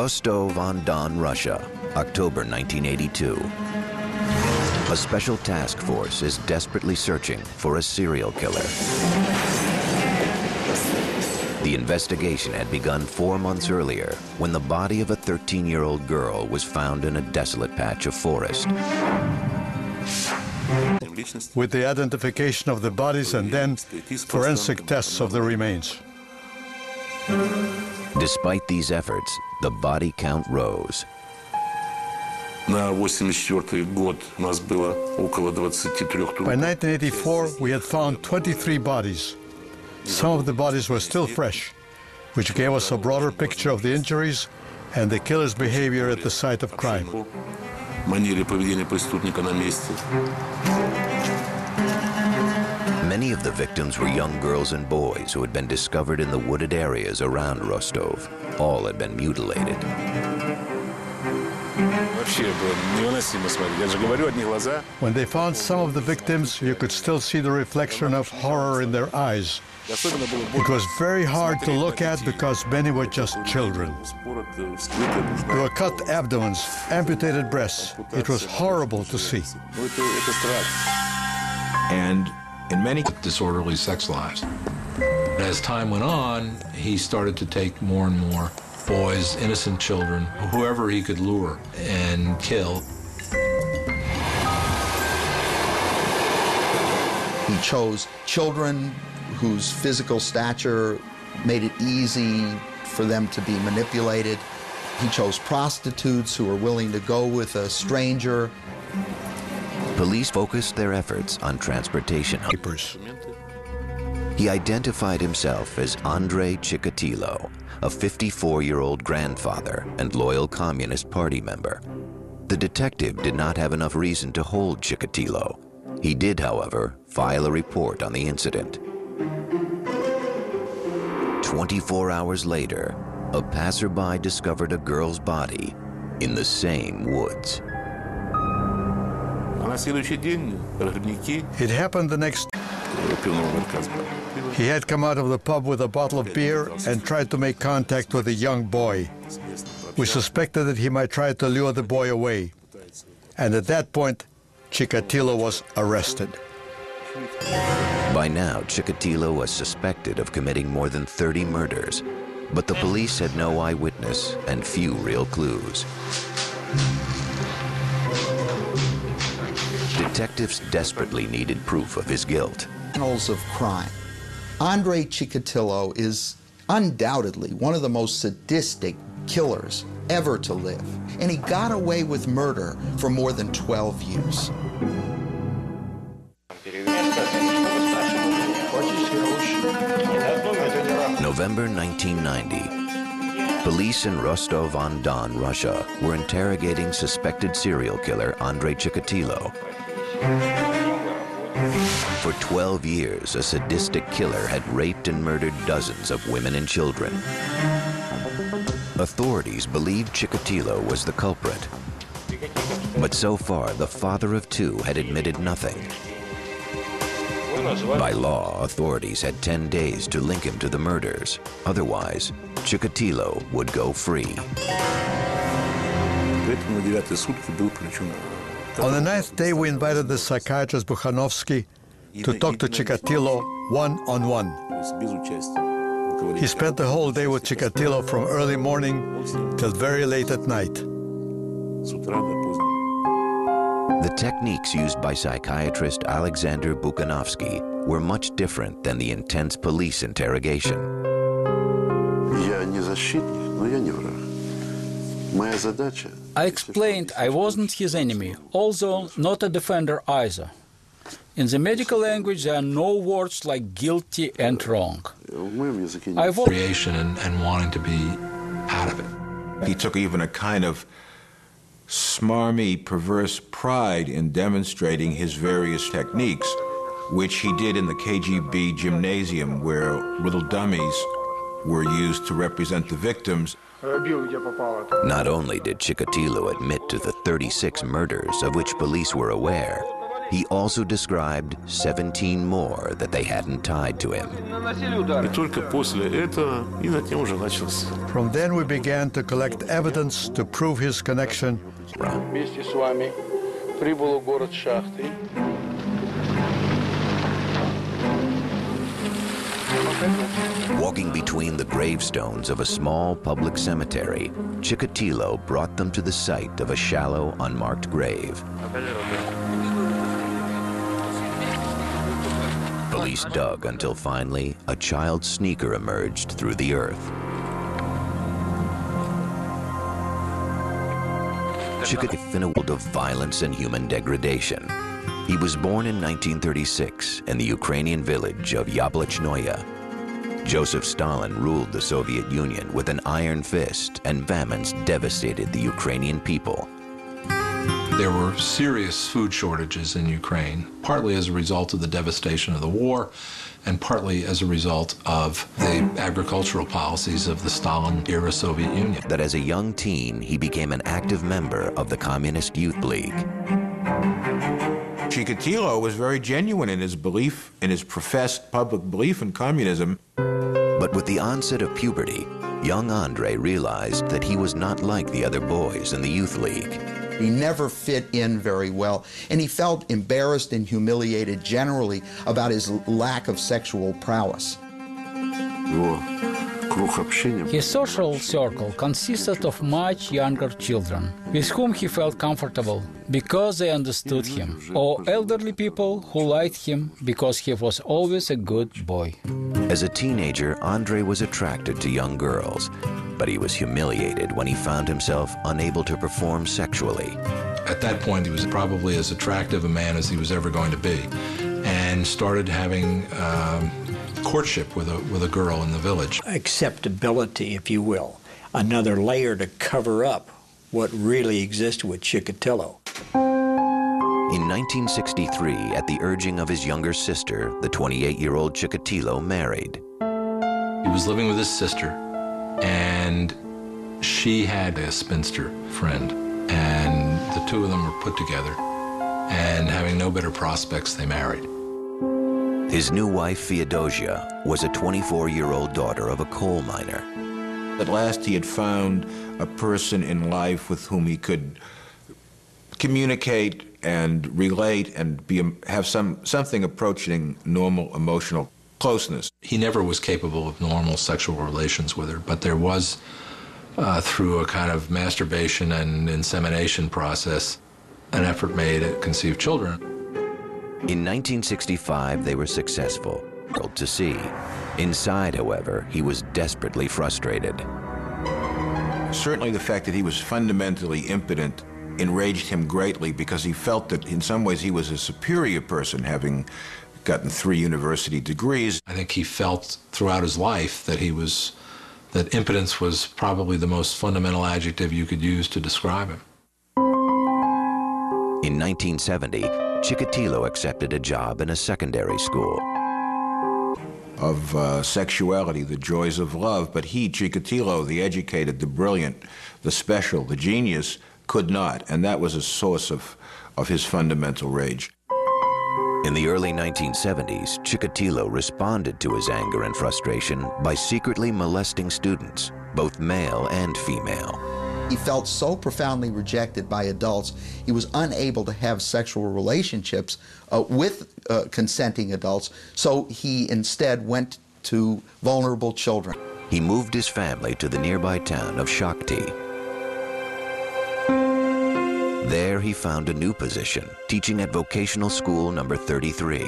Rostov-on-Don, Russia, October 1982. A special task force is desperately searching for a serial killer. The investigation had begun 4 months earlier when the body of a 13-year-old girl was found in a desolate patch of forest. With the identification of the bodies and then forensic tests of the remains. Despite these efforts, the body count rose. By 1984, we had found 23 bodies. Some of the bodies were still fresh, which gave us a broader picture of the injuries and the killer's behavior at the site of crime. Many of the victims were young girls and boys who had been discovered in the wooded areas around Rostov. All had been mutilated. When they found some of the victims, you could still see the reflection of horror in their eyes. It was very hard to look at because many were just children. There were cut abdomens, amputated breasts. It was horrible to see. And in many disorderly sex lives. As time went on, he started to take more and more boys, innocent children, whoever he could lure and kill. He chose children whose physical stature made it easy for them to be manipulated. He chose prostitutes who were willing to go with a stranger. Police focused their efforts on transportation. He identified himself as Andrei Chikatilo, a 54-year-old grandfather and loyal Communist Party member. The detective did not have enough reason to hold Chikatilo. He did, however, file a report on the incident. 24 hours later, a passerby discovered a girl's body in the same woods. It happened the next day. He had come out of the pub with a bottle of beer and tried to make contact with a young boy. We suspected that he might try to lure the boy away. And at that point, Chikatilo was arrested. By now, Chikatilo was suspected of committing more than 30 murders, but the police had no eyewitness and few real clues. Detectives desperately needed proof of his guilt. Annals of crime. Andrei Chikatilo is undoubtedly one of the most sadistic killers ever to live, and he got away with murder for more than 12 years. November 1990. Police in Rostov-on-Don, Russia, were interrogating suspected serial killer Andrei Chikatilo. For 12 years, a sadistic killer had raped and murdered dozens of women and children. Authorities believed Chikatilo was the culprit. But so far, the father of two had admitted nothing. By law, authorities had 10 days to link him to the murders. Otherwise, Chikatilo would go free. On the 9th day, we invited the psychiatrist Bukhanovsky to talk to Chikatilo one-on-one. He spent the whole day with Chikatilo from early morning till very late at night. The techniques used by psychiatrist Alexander Bukhanovsky were much different than the intense police interrogation. I explained I wasn't his enemy, although not a defender either. In the medical language, there are no words like guilty and wrong. I was creation and wanting to be out of it. He took even a kind of smarmy, perverse pride in demonstrating his various techniques, which he did in the KGB gymnasium, where little dummies were used to represent the victims. Not only did Chikatilo admit to the 36 murders of which police were aware, he also described 17 more that they hadn't tied to him. И только после этого, и затем уже начался. From then we began to collect evidence to prove his connection. Вместе с вами прибыл в город Шахты. Walking between the gravestones of a small public cemetery, Chikatilo brought them to the site of a shallow, unmarked grave. Police dug until finally a child sneaker emerged through the earth. Chikatilo in a world of violence and human degradation. He was born in 1936 in the Ukrainian village of Yablachnoye. Joseph Stalin ruled the Soviet Union with an iron fist, and famines devastated the Ukrainian people. There were serious food shortages in Ukraine, partly as a result of the devastation of the war, and partly as a result of the agricultural policies of the Stalin-era Soviet Union. That as a young teen, he became an active member of the Communist Youth League. Chikatilo was very genuine in his belief, in his professed public belief in communism. But with the onset of puberty, young Andrei realized that he was not like the other boys in the Youth League. He never fit in very well, and he felt embarrassed and humiliated generally about his lack of sexual prowess. His social circle consisted of much younger children, with whom he felt comfortable because they understood him, or elderly people who liked him because he was always a good boy. As a teenager, Andrei was attracted to young girls, but he was humiliated when he found himself unable to perform sexually. At that point, he was probably as attractive a man as he was ever going to be, and started having courtship with a girl in the village. Acceptability, if you will, another layer to cover up what really existed with Chikatilo. In 1963, at the urging of his younger sister, the 28-year-old Chikatilo married. He was living with his sister, and she had a spinster friend, and the two of them were put together, and having no better prospects, they married. His new wife, Feodosia, was a 24-year-old daughter of a coal miner. At last he had found a person in life with whom he could communicate and relate and have something approaching normal emotional closeness. He never was capable of normal sexual relations with her, but there was, through a kind of masturbation and insemination process, an effort made to conceive children. In 1965, they were successful, to see. Inside, however, he was desperately frustrated. Certainly the fact that he was fundamentally impotent enraged him greatly because he felt that in some ways he was a superior person, having gotten 3 university degrees. I think he felt throughout his life that that impotence was probably the most fundamental adjective you could use to describe him. In 1970, Chikatilo accepted a job in a secondary school. Of sexuality, the joys of love, but he, Chikatilo, the educated, the brilliant, the special, the genius, could not, and that was a source of his fundamental rage. In the early 1970s, Chikatilo responded to his anger and frustration by secretly molesting students, both male and female. He felt so profoundly rejected by adults, he was unable to have sexual relationships with consenting adults, so he instead went to vulnerable children. He moved his family to the nearby town of Shakti. There he found a new position, teaching at vocational school number 33.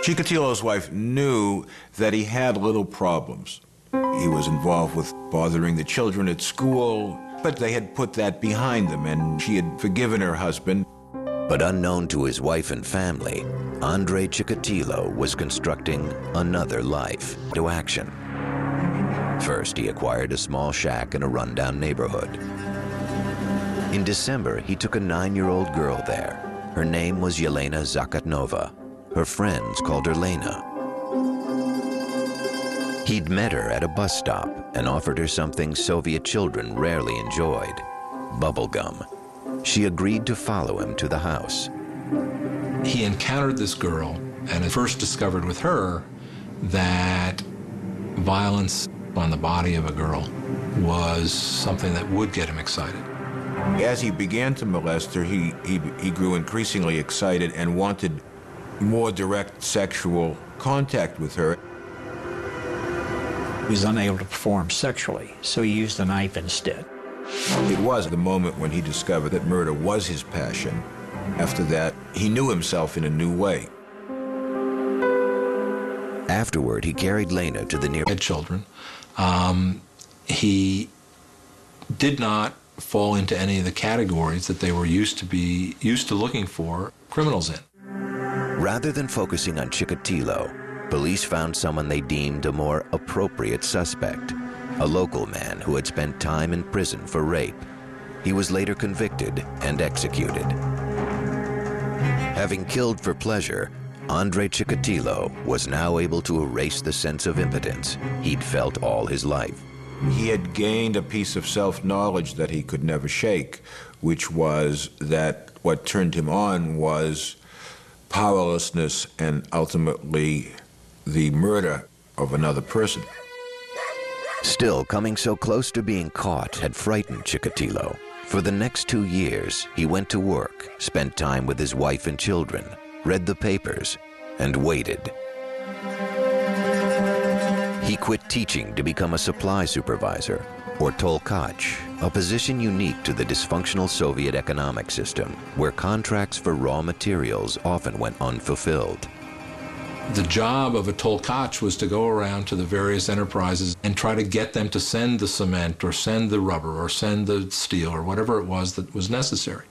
Chikatilo's wife knew that he had little problems. He was involved with bothering the children at school, but they had put that behind them, and she had forgiven her husband. But unknown to his wife and family, Andrei Chikatilo was constructing another life to action. First, he acquired a small shack in a rundown neighborhood. In December, he took a 9-year-old girl there. Her name was Yelena Zakatnova. Her friends called her Lena. He'd met her at a bus stop and offered her something Soviet children rarely enjoyed: bubble gum. She agreed to follow him to the house. He encountered this girl and first discovered with her that violence on the body of a girl was something that would get him excited. As he began to molest her, he grew increasingly excited and wanted more direct sexual contact with her. He was unable to perform sexually, so he used a knife instead. It was the moment when he discovered that murder was his passion. After that, he knew himself in a new way. Afterward, he carried Lena to the nearby children. He did not fall into any of the categories that they were used to looking for criminals in. Rather than focusing on Chikatilo, police found someone they deemed a more appropriate suspect, a local man who had spent time in prison for rape. He was later convicted and executed. Having killed for pleasure, Andrei Chikatilo was now able to erase the sense of impotence he'd felt all his life. He had gained a piece of self-knowledge that he could never shake, which was that what turned him on was powerlessness and ultimately the murder of another person. Still, coming so close to being caught had frightened Chikatilo. For the next 2 years, he went to work, spent time with his wife and children, read the papers, and waited. He quit teaching to become a supply supervisor, or tolkach, a position unique to the dysfunctional Soviet economic system, where contracts for raw materials often went unfulfilled. The job of a tolkach was to go around to the various enterprises and try to get them to send the cement or send the rubber or send the steel or whatever it was that was necessary.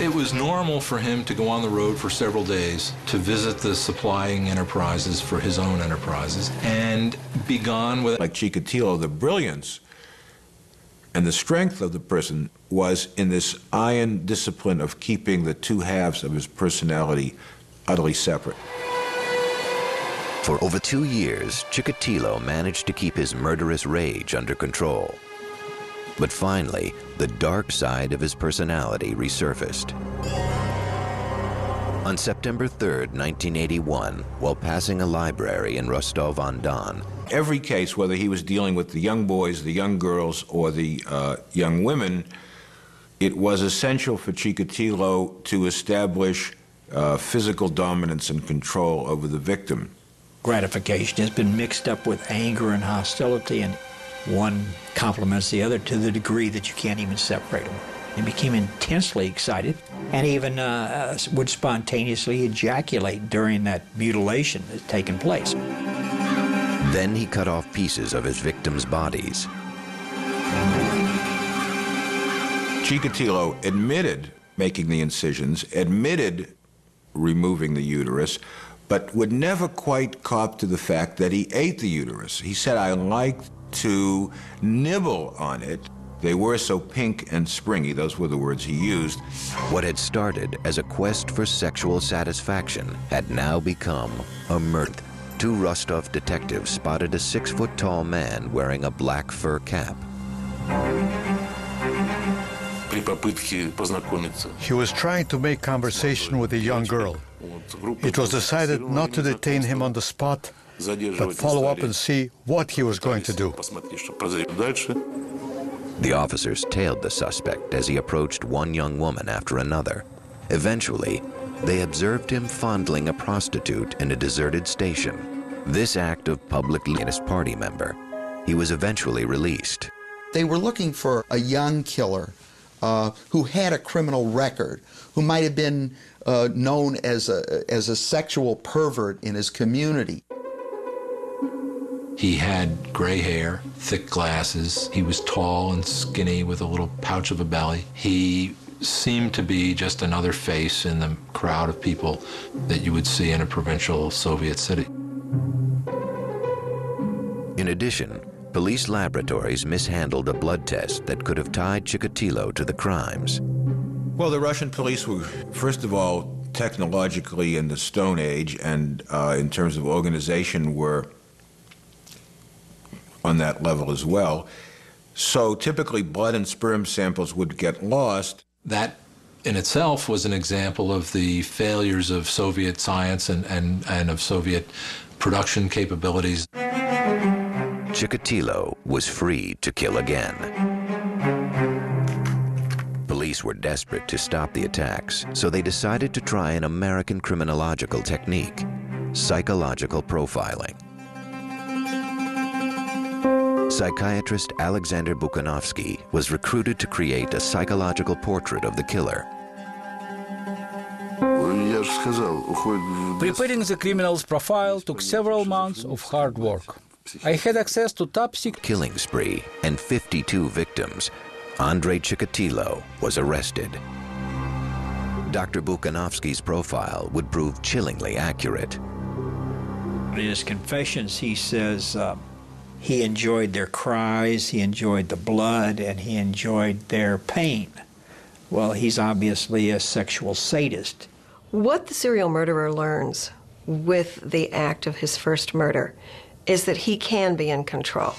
It was normal for him to go on the road for several days to visit the supplying enterprises for his own enterprises and be gone with... Like Chikatilo, the brilliance and the strength of the person was in this iron discipline of keeping the two halves of his personality utterly separate. For over 2 years, Chikatilo managed to keep his murderous rage under control. But finally, the dark side of his personality resurfaced. On September 3rd, 1981, while passing a library in Rostov-on-Don, every case, whether he was dealing with the young boys, the young girls, or the young women, it was essential for Chikatilo to establish physical dominance and control over the victim. Gratification has been mixed up with anger and hostility, and one complements the other to the degree that you can't even separate them. He became intensely excited and even would spontaneously ejaculate during that mutilation that had taken place. Then he cut off pieces of his victims' bodies. Chikatilo admitted making the incisions, admitted removing the uterus, but would never quite cop to the fact that he ate the uterus. He said, I liked to nibble on it. They were so pink and springy, those were the words he used. What had started as a quest for sexual satisfaction had now become a murder. 2 Rostov detectives spotted a 6-foot-tall man wearing a black fur cap. He was trying to make conversation with a young girl. It was decided not to detain him on the spot, but follow up and see what he was going to do. The officers tailed the suspect as he approached one young woman after another. Eventually, they observed him fondling a prostitute in a deserted station. This act of public Leninist party member, he was eventually released. They were looking for a young killer who had a criminal record, who might have been known as a sexual pervert in his community. He had gray hair, thick glasses. He was tall and skinny with a little pouch of a belly. He seemed to be just another face in the crowd of people that you would see in a provincial Soviet city. In addition, police laboratories mishandled a blood test that could have tied Chikatilo to the crimes. Well, the Russian police were, first of all, technologically in the Stone Age, and in terms of organization were on that level as well. So typically blood and sperm samples would get lost. That in itself was an example of the failures of Soviet science and of Soviet production capabilities. Chikatilo was free to kill again. Police were desperate to stop the attacks, so they decided to try an American criminological technique, psychological profiling. Psychiatrist Alexander Bukhanovsky was recruited to create a psychological portrait of the killer. Preparing the criminal's profile took several months of hard work. I had access to top secret killing spree and 52 victims. Andrei Chikatilo was arrested. Dr. Bukhanovsky's profile would prove chillingly accurate. In his confessions, he says he enjoyed their cries, he enjoyed the blood, and he enjoyed their pain. Well, he's obviously a sexual sadist. What the serial murderer learns with the act of his first murder is that he can be in control.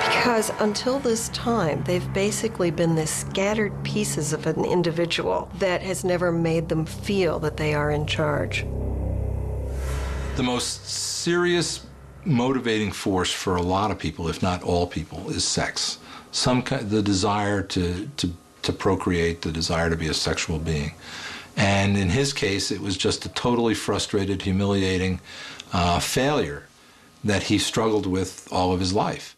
Because until this time, they've basically been the scattered pieces of an individual that has never made them feel that they are in charge. The most serious motivating force for a lot of people, if not all people, is sex. The desire to procreate, the desire to be a sexual being. And in his case, it was just a totally frustrated, humiliating failure that he struggled with all of his life.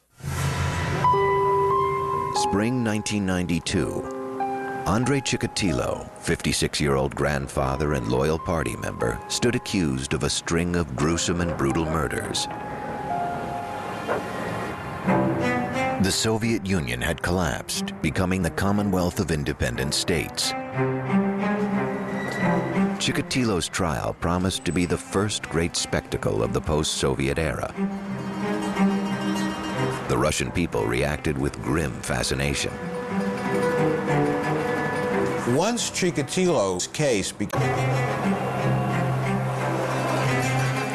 Spring 1992. Andrei Chikatilo, 56-year-old grandfather and loyal party member, stood accused of a string of gruesome and brutal murders. The Soviet Union had collapsed, becoming the Commonwealth of Independent States. Chikatilo's trial promised to be the first great spectacle of the post-Soviet era. The Russian people reacted with grim fascination. Once Chikatilo's case began...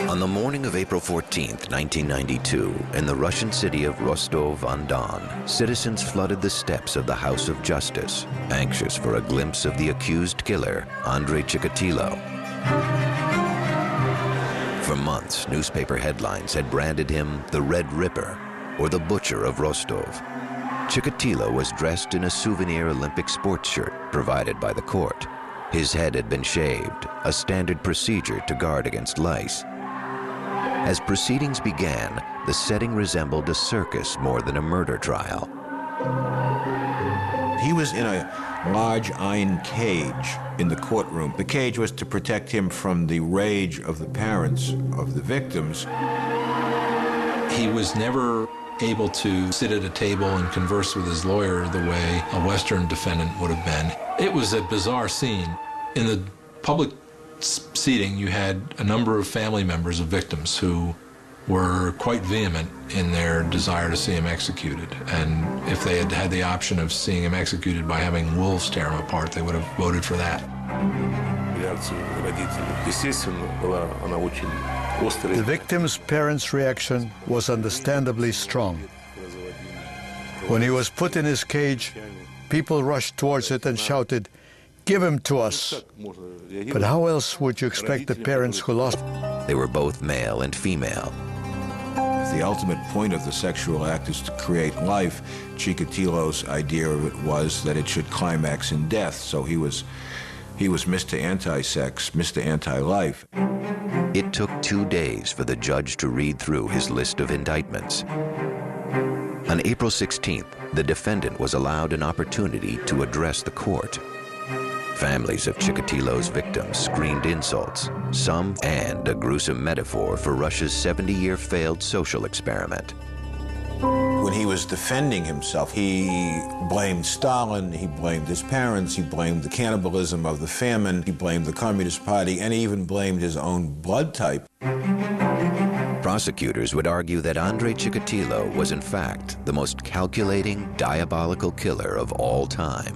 On the morning of April 14th, 1992, in the Russian city of Rostov-on-Don, citizens flooded the steps of the House of Justice, anxious for a glimpse of the accused killer, Andrei Chikatilo. For months, newspaper headlines had branded him the Red Ripper, or the Butcher of Rostov. Chikatilo was dressed in a souvenir Olympic sports shirt provided by the court. His head had been shaved, a standard procedure to guard against lice. As proceedings began, the setting resembled a circus more than a murder trial. He was in a large iron cage in the courtroom. The cage was to protect him from the rage of the parents of the victims. He was never able to sit at a table and converse with his lawyer the way a Western defendant would have been. It was a bizarre scene. In the public seating, you had a number of family members of victims who were quite vehement in their desire to see him executed. And if they had had the option of seeing him executed by having wolves tear him apart, they would have voted for that. The victim's parents' reaction was understandably strong. When he was put in his cage, people rushed towards it and shouted, "Give him to us." But how else would you expect the parents who lost? They were both male and female. The ultimate point of the sexual act is to create life. Chikatilo's idea of it was that it should climax in death, so he was Mr. Anti-Sex, Mr. Anti-Life. It took 2 days for the judge to read through his list of indictments. On April 16th, the defendant was allowed an opportunity to address the court. Families of Chikatilo's victims screamed insults, some and a gruesome metaphor for Russia's 70-year failed social experiment. When he was defending himself, he blamed Stalin, he blamed his parents, he blamed the cannibalism of the famine, he blamed the Communist Party, and he even blamed his own blood type. Prosecutors would argue that Andrei Chikatilo was in fact the most calculating, diabolical killer of all time.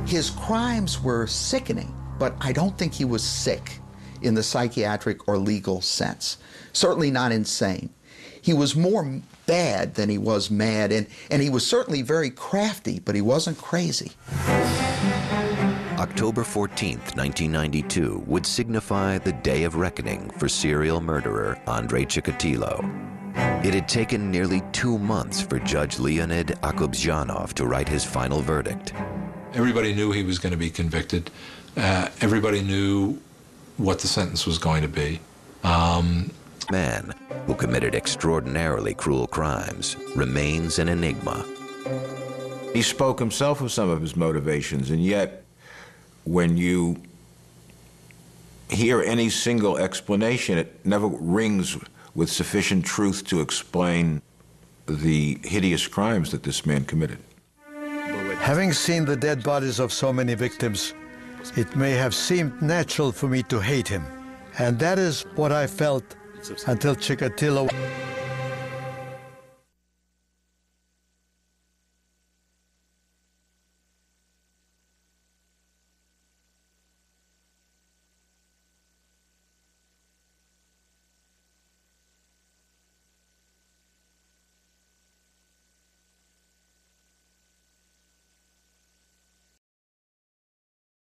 His crimes were sickening, but I don't think he was sick in the psychiatric or legal sense. Certainly not insane. He was more bad than he was mad, and he was certainly very crafty, but he wasn't crazy. October 14, 1992 would signify the day of reckoning for serial murderer Andrei Chikatilo. It had taken nearly 2 months for Judge Leonid Akobzhanov to write his final verdict. Everybody knew he was going to be convicted. Everybody knew what the sentence was going to be. Man who committed extraordinarily cruel crimes remains an enigma. He spoke himself of some of his motivations, and yet when you hear any single explanation, it never rings with sufficient truth to explain the hideous crimes that this man committed. Having seen the dead bodies of so many victims, it may have seemed natural for me to hate him. And that is what I felt until Chikatilo